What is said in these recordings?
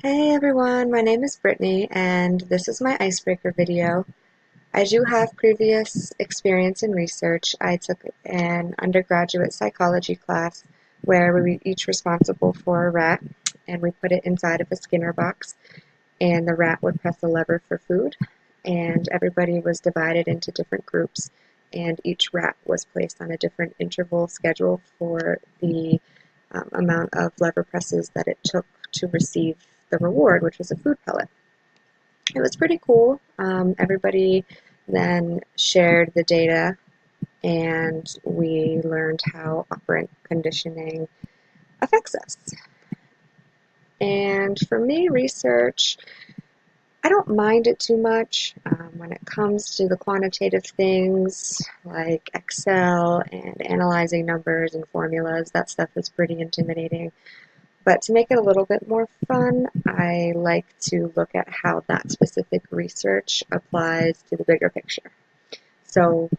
Hey everyone, my name is Brittany and this is my icebreaker video. I do have previous experience in research. I took an undergraduate psychology class where we were each responsible for a rat and we put it inside of a Skinner box and the rat would press a lever for food and everybody was divided into different groups and each rat was placed on a different interval schedule for the amount of lever presses that it took to receive the reward, which was a food pellet. It was pretty cool. Everybody then shared the data and we learned how operant conditioning affects us. And for me, research, I don't mind it too much when it comes to the quantitative things like Excel and analyzing numbers and formulas. That stuff is pretty intimidating. But to make it a little bit more fun, I like to look at how that specific research applies to the bigger picture. So,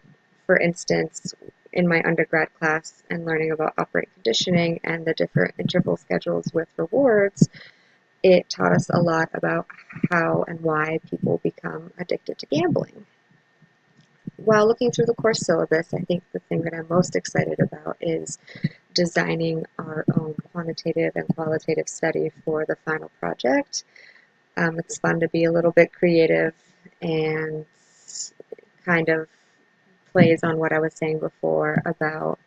for instance, in my undergrad class and learning about operant conditioning and the different interval schedules with rewards, it taught us a lot about how and why people become addicted to gambling. While looking through the course syllabus, I think the thing that I'm most excited about is designing our own quantitative and qualitative study for the final project. It's fun to be a little bit creative and kind of plays on what I was saying before about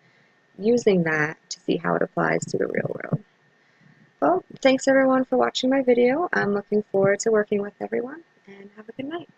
using that to see how it applies to the real world. Well, thanks everyone for watching my video. I'm looking forward to working with everyone and have a good night.